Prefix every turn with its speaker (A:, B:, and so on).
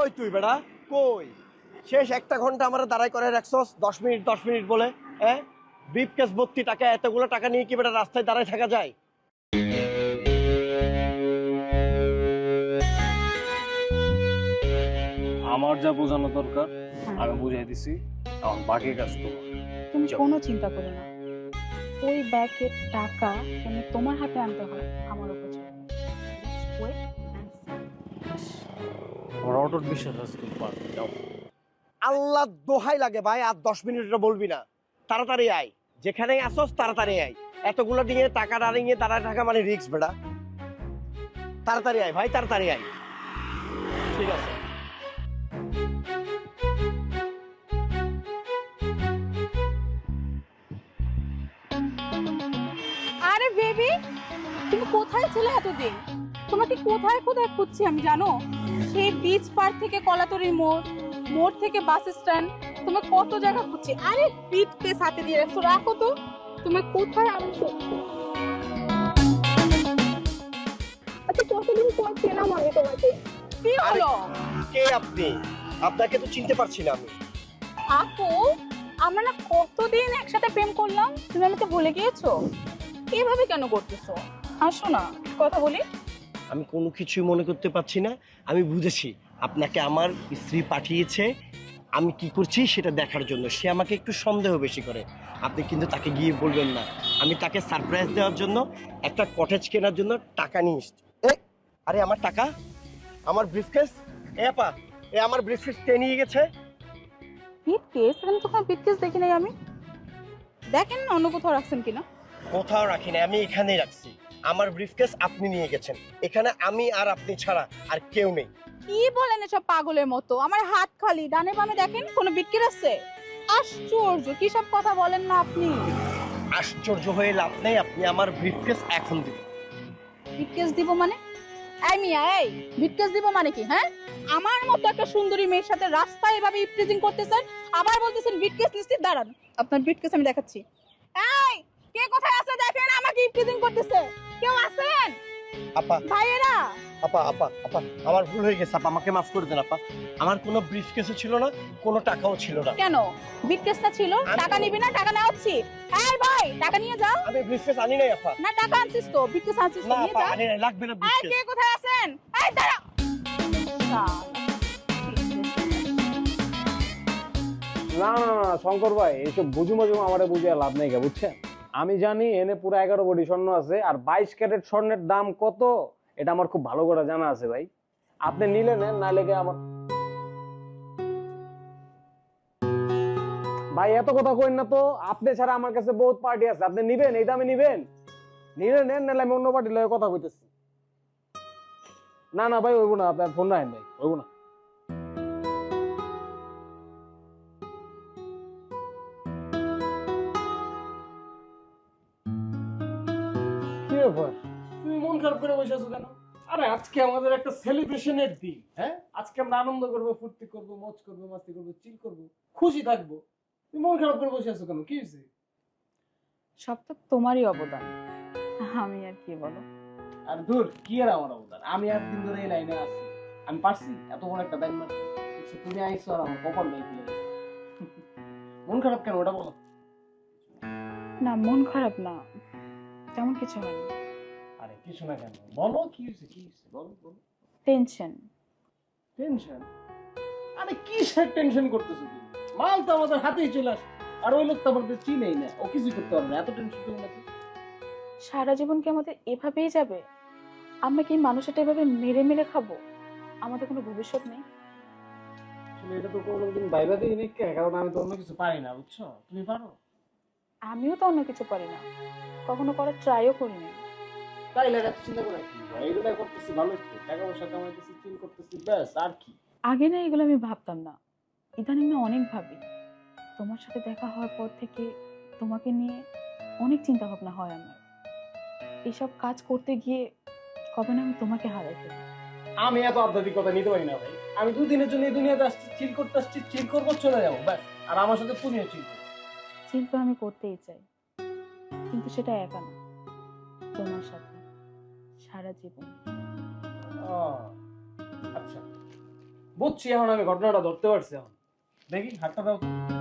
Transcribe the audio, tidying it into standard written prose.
A: কই তুই বেড়া, কই? শেষ একটা ঘন্টা আমরা দাঁড়াই করে রাখছস, 10 মিনিট 10 মিনিট বলে। হ্যাঁ, ব্রিফকেস ভর্তি টাকা, এতগুলো টাকা নিয়ে কি বেটা রাস্তায় দাঁড়ায় থাকা যায়?
B: আমার যা বোঝানো দরকার আমি বুঝাই দিছি, এখন বাকি কাজ তোমার।
C: তুমি
B: যাও।
C: কোনো চিন্তা করো না, ওই ব্যাগের টাকা তুমি তোমার হাতে আনতে হয়, আমার উপর ছেড়ে দাও। Just wait and see.
B: আমার অটোর বিশ্বাস আছে তুমি পারবে, যাও।
A: আল্লাহ দোহাই লাগে ভাই, আর 10 মিনিট বলবি না। তাড়াতাড়ি আয়, যেখানেই আসস তাড়াতাড়ি আয়। এতগুলো নিয়ে টাকা দাঁড়িয়ে দাঁড়ায় থাকা মানে রিস্ক বেড়া। তাড়াতাড়ি আয় ভাই, তাড়াতাড়ি আয়। ঠিক আছে।
C: আরে বেবি, তুমি কোথায় ছিলে এতদিন? তোমাকে কোথায় কোথায় খুঁজছি আমি জানো। সেই বিচ পার থেকে কলাতলির মোড়, মোড় থেকে বাস স্ট্যান্ড, তোমাকে কত জায়গা খুঁজছি। আরে পিঠকে সাথে দিয়ে রাখছো, রাখো তো। তুমি কোথায়? আমি আচ্ছা, কতদিন পর পেলাম আমি তোমাকে। কি হলো?
A: কে আপনি? আপনাকে তো চিনতে পারছি না আমি।
C: আপু, আমরা না কতদিন একসাথে প্রেম করলাম, তুমি আমাকে ভুলে গিয়েছো? এভাবে কেন করতেছো? আসো না, কথা বলি।
A: আমি কোনো কিছুই মনে করতে পারছি না। আমি বুঝেছি আপনাকে আমার স্ত্রী পাঠিয়েছে আমি কি করছি সেটা দেখার জন্য। সে আমাকে একটু সন্দেহ বেশি করে। আপনি কিন্তু তাকে গিয়ে বলবেন না। আমি তাকে সারপ্রাইজ দেওয়ার জন্য একটা কটেজ কেনার জন্য টাকা নিয়ে এসেছি। আরে আমার টাকা, আমার ব্রিফকেস, আপা আমার ব্রিফকেস কে নিয়ে গেছে?
C: বিটকেস? এখানে তো কোনো বিটকেস দেখি নাই আমি। দেখেন না অন্য কোথাও রাখছেন কিনা।
A: কোথাও রাখিনি, আমি এখানেই রাখছি। আমার ব্রিফকেস আপনি নিয়ে গেছেন। এখানে আমি আর আপনি ছাড়া আর কেউ নেই।
C: কি বলেন এসব পাগলের মতো? আমার হাত খালি, ডানে বামে দেখেন কোনো বিটকেস আছে? আশ্চর্য, কি সব কথা বলেন না আপনি।
A: আশ্চর্য হয়ে লাভ নেই, আপনি আমার ব্রিফকেস এখন দিবেন।
C: বিটকেস দিব মানে? এই মিয়া, এই বিটকেস দিব মানে কি? হ্যাঁ, আমার মতো একটা সুন্দরী মেয়ের সাথে রাস্তায় এভাবে ইপটিজিং করতেছেন, আবার বলতেছেন বিটকেস নিশ্চিত। দাঁড়ান, আপনার বিটকেস আমি দেখাচ্ছি। এই, কে কোথায় আছে দেখেন, আমাকে ইপটিজিং করতেছে। কেউ আছেন
A: আপা,
C: ভাইয়েরা?
A: আপা আপা আপা আমার ভুল হয়ে গেছে আপা, আমাকে মাফ করে দেন আপা। আমার কোনো ব্রিফকেসও ছিল না, কোনো টাকাও ছিল না।
C: কেন? বিটকেসটা ছিল, টাকা নিবি না? টাকা নেওয়াচ্ছি। এই ভাই, টাকা নিয়ে যাও।
A: আমি ব্রিফকেস আনি নাই আপা।
C: না, টাকা আনছিস তো, বিটকেস আনছিস তো,
A: না
C: নিয়ে
A: আপা,
C: যা।
A: আনি নাই, লাগবে না
C: এই,
A: ব্রিফকেস।
C: কে কোথায় আছেন? এই দাঁড়া।
B: না না না শঙ্কর ভাই, এইসব বুঝু মজু আমারে বুঝিয়ে লাভ নেই, বুঝছেন? আমি জানি এনে পুরো 11 বডি স্বর্ণ আছে, আর 22 ক্যারেট স্বর্ণের দাম কত এটা আমার খুব ভালো করে জানা আছে ভাই। আপনি নিলে নেন, না লেগে আমার ভাই এত কথা কইন না তো। আপনি ছাড়া আমার কাছে বহুত পার্টি আছে, আপনি নিবেন? এই দামে নিবেন? নিলে নেন, নাহলে আমি অন্য পার্টি লয়ে কথা কইতেছি। না না ভাই, হইব না, আপনার ফোন রাখেন ভাই, হইব না। কি ব্যাপার, তুমি মন খারাপ করে বসে আছো কেন? আরে আজকে আমাদের একটা সেলিব্রেশনের দিন, হ্যাঁ? আজকে আমরা আনন্দ করবো, ফুর্তি করবো, মজ করবো, মাস্তি করবো, চিল করবো, খুশি থাকবো। তুমি মন খারাপ করে বসে আছো কেন? কি হয়েছে?
C: সব তো তোমারই অবদান, আমি আর কি বলো।
B: আর ধুর, কি আর আমার অবদান? আমি একদিন ধরে এই লাইনে আছি, আমি পারছি এত বড় একটা দান মারতে। তুমি আইছো আর আমার কপাল নাই খুলে গেছে। মন খারাপ কেন ওটা বলো।
C: না, মন খারাপ না, তেমন কিছু হয়নি।
B: আরে কিছু না কেন, বলো কি হয়েছে, কি হয়েছে, বলো বলো।
C: টেনশন।
B: টেনশন? আরে কিসের টেনশন করতেছো তুমি? মাল তো আমাদের হাতেই চলে আসে, আর ওই লোক তো আমাদের চিনেই না, ও কিছু করতে পারবে না, এত টেনশন করো না তো।
C: সারা জীবন কি আমাদের এভাবেই যাবে? আমরা কি মানুষটা এভাবে মেরে মেরে খাবো? আমাদের কোনো ভবিষ্যৎ নেই।
B: আসলে এটা তো কোনোদিন বাইরে দিয়ে নিক, কারণ আমি তো অন্য কিছু পারি না, বুঝছো? তুমি পারো।
C: আমিও তো অন্য কিছু পারি না, কখনো করার ট্রাইও করিনি।
B: তাই লাগে এত চিন্তা করে কি হয়? এগুলা করতেছি ভালো, একটু টাকা পয়সা কামাইতেছি, চিল করতেছি, ব্যাস। আর কি?
C: আগে না এগুলো আমি ভাবতাম না, ইদানিং না অনেক ভাবি। তোমার সাথে দেখা হওয়ার পর থেকে তোমাকে নিয়ে অনেক চিন্তা ভাবনা হয় আমার। এইসব কাজ করতে গিয়ে কবে না আমি তোমাকে হারাই ফেলি।
B: আমি এত আধ্যাত্মিকতা নিতে পারি না ভাই। আমি 2 দিনের জন্য এই দুনিয়াতে আসছি, চিল করতে আসছি, চিল করবো, চলে যাবো, ব্যাস। আর আমার সাথে তুমিও চিল করো।
C: চিল তো আমি করতেই চাই, কিন্তু সেটা একা না, তোমার সাথে সারা জীবন।
B: ও, আচ্ছা, বুঝছি, এখন আমি ঘটনাটা ধরতে পারছি। এখন দেখি হাতটা দাও তো।